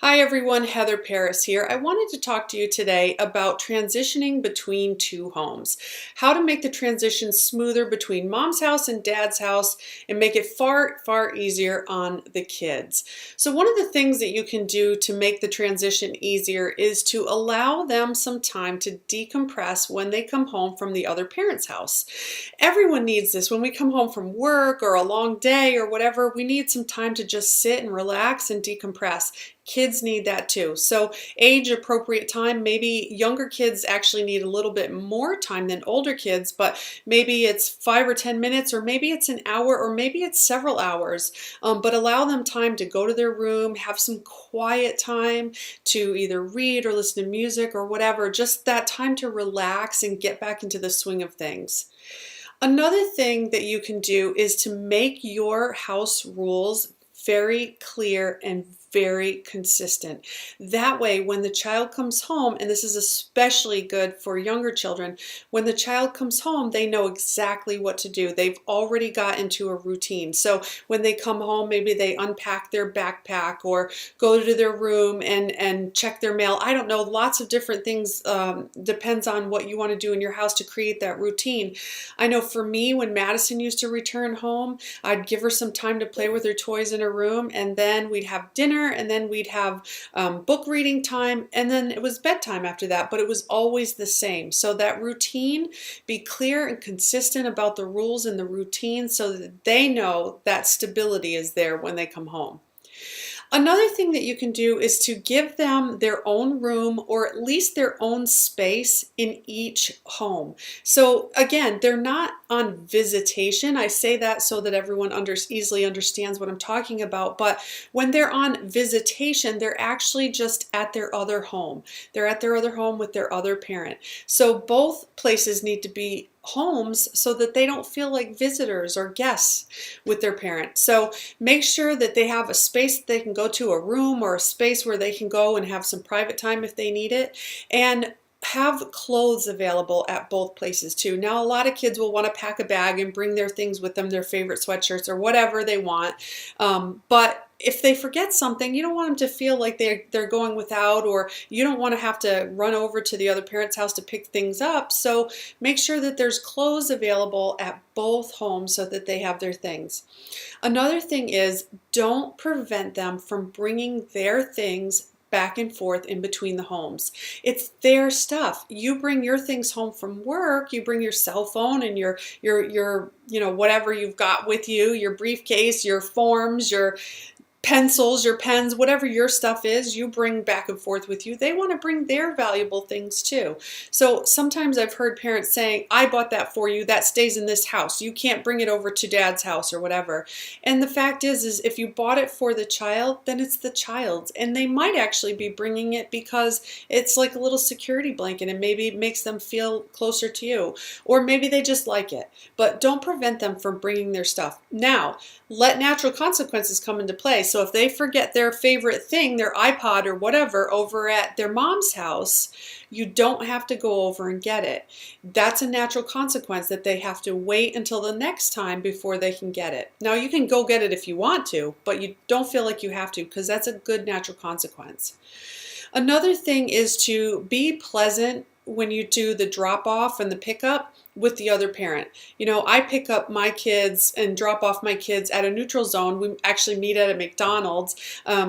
Hi everyone, Heather Paris here. I wanted to talk to you today about transitioning between two homes. How to make the transition smoother between mom's house and dad's house and make it far easier on the kids. So one of the things that you can do to make the transition easier is to allow them some time to decompress when they come home from the other parent's house. Everyone needs this. When we come home from work or a long day or whatever, we need some time to just sit and relax and decompress. Kids need that too. So age appropriate time, maybe younger kids actually need a little bit more time than older kids, but maybe it's 5 or 10 minutes, or maybe it's an hour, or maybe it's several hours. But allow them time to go to their room, have some quiet time to either read or listen to music or whatever, just that time to relax and get back into the swing of things. Another thing that you can do is to make your house rules very clear and very consistent. That way, when the child comes home, and this is especially good for younger children, when the child comes home, they know exactly what to do. They've already got into a routine. So when they come home, maybe they unpack their backpack or go to their room and check their mail. I don't know, lots of different things. Depends on what you want to do in your house to create that routine. I know for me, when Madison used to return home, I'd give her some time to play with her toys in her room, and then we'd have dinner, and then we'd have book reading time, and then it was bedtime after that, but it was always the same. So that routine, be clear and consistent about the rules and the routine so that they know that stability is there when they come home. Another thing that you can do is to give them their own room, or at least their own space in each home. So again, they're not on visitation. I say that so that everyone easily understands what I'm talking about. But when they're on visitation, they're actually just at their other home. They're at their other home with their other parent. So both places need to be homes so that they don't feel like visitors or guests with their parent. So make sure that they have a space that they can go to, a room or a space where they can go and have some private time if they need it, and have clothes available at both places too. Now, a lot of kids will want to pack a bag and bring their things with them, their favorite sweatshirts or whatever they want. But if they forget something, you don't want them to feel like they're going without, or you don't want to have to run over to the other parent's house to pick things up. So make sure that there's clothes available at both homes so that they have their things. Another thing is, don't prevent them from bringing their things back and forth in between the homes. It's their stuff. You bring your things home from work, you bring your cell phone and your whatever you've got with you, your briefcase, your forms, your pencils, your pens, whatever your stuff is, you bring back and forth with you. They want to bring their valuable things too. So sometimes I've heard parents saying, I bought that for you, that stays in this house. You can't bring it over to dad's house or whatever. And the fact is if you bought it for the child, then it's the child's. And they might actually be bringing it because it's like a little security blanket and maybe it makes them feel closer to you. Or maybe they just like it. But don't prevent them from bringing their stuff. Now, let natural consequences come into play. So if they forget their favorite thing, their iPod or whatever, over at their mom's house, you don't have to go over and get it. That's a natural consequence, that they have to wait until the next time before they can get it. Now, you can go get it if you want to, but you don't feel like you have to, because that's a good natural consequence. Another thing is to be pleasant when you do the drop off and the pickup with the other parent. You know, I pick up my kids and drop off my kids at a neutral zone. We actually meet at a McDonald's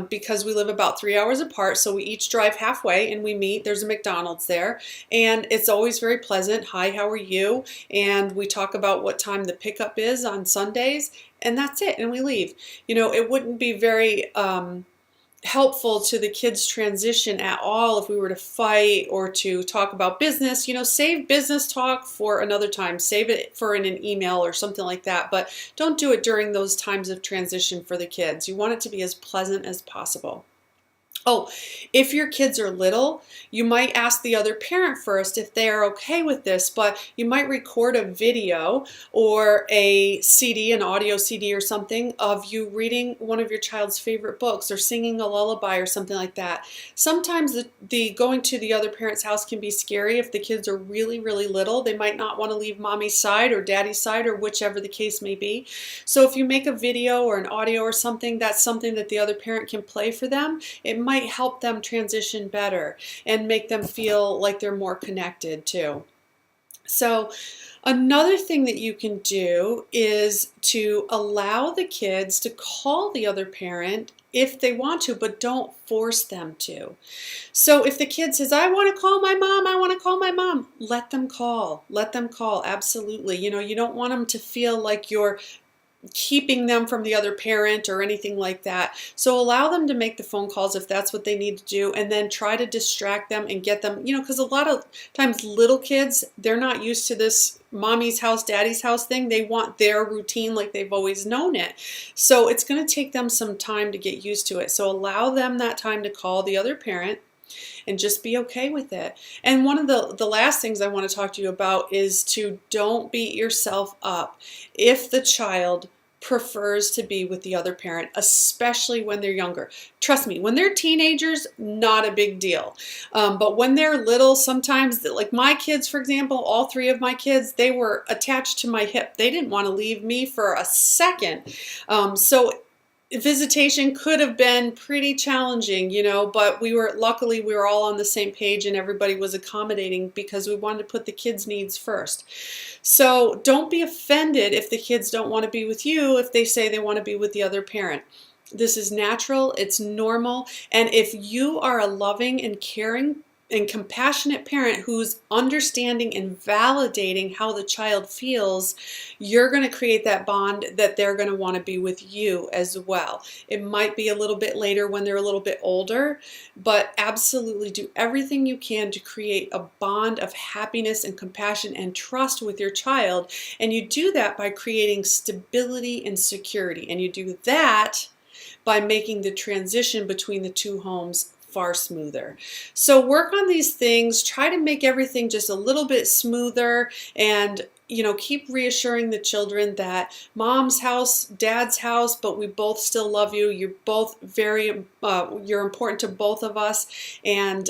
because we live about 3 hours apart. So we each drive halfway and we meet. There's a McDonald's there. And it's always very pleasant. Hi, how are you? And we talk about what time the pickup is on Sundays. And that's it. And we leave. You know, it wouldn't be very helpful to the kids' transition at all if we were to fight or to talk about business. You know, save business talk for another time. Save it for in an email or something like that, but don't do it during those times of transition for the kids. You want it to be as pleasant as possible. Oh, if your kids are little, you might ask the other parent first if they are okay with this, but you might record a video or a CD, an audio CD or something, of you reading one of your child's favorite books or singing a lullaby or something like that. Sometimes the going to the other parent's house can be scary if the kids are really, really little. They might not want to leave mommy's side or daddy's side, or whichever the case may be. So if you make a video or an audio or something, that's something that the other parent can play for them. It might might help them transition better and make them feel like they're more connected too. So another thing that you can do is to allow the kids to call the other parent if they want to, but don't force them to. So if the kid says, I want to call my mom, I want to call my mom, let them call. Let them call, absolutely. You know, you don't want them to feel like you're keeping them from the other parent or anything like that. So allow them to make the phone calls if that's what they need to do, and then try to distract them and get them, you know, because a lot of times little kids, they're not used to this mommy's house, daddy's house thing. They want their routine like they've always known it. So it's going to take them some time to get used to it. So allow them that time to call the other parent and just be okay with it. And one of the last things I want to talk to you about is to don't beat yourself up if the child prefers to be with the other parent, especially when they're younger. Trust me, when they're teenagers, not a big deal. But when they're little, sometimes, like my kids, for example, all three of my kids, they were attached to my hip. They didn't want to leave me for a second. So visitation could have been pretty challenging, you know, but luckily we were all on the same page and everybody was accommodating because we wanted to put the kids' needs first. So don't be offended if the kids don't want to be with you if they say they want to be with the other parent. This is natural, it's normal, and if you are a loving and caring and compassionate parent who's understanding and validating how the child feels, you're going to create that bond that they're going to want to be with you as well. It might be a little bit later when they're a little bit older, but absolutely do everything you can to create a bond of happiness and compassion and trust with your child. And you do that by creating stability and security. And you do that by making the transition between the two homes far smoother. So work on these things, try to make everything just a little bit smoother, and keep reassuring the children that mom's house, dad's house, but we both still love you. You're both you're important to both of us, and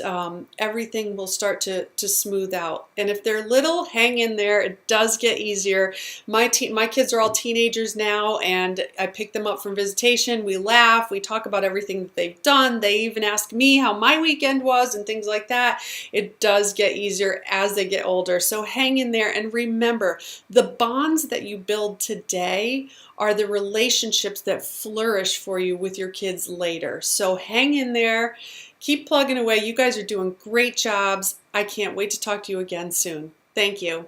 everything will start to smooth out. And if they're little, hang in there. It does get easier. My kids are all teenagers now, and I pick them up from visitation. We laugh. We talk about everything that they've done. They even ask me how my weekend was and things like that. It does get easier as they get older. So hang in there, and remember, the bonds that you build today are the relationships that flourish for you with your kids later. So hang in there, keep plugging away. You guys are doing great jobs. I can't wait to talk to you again soon. Thank you.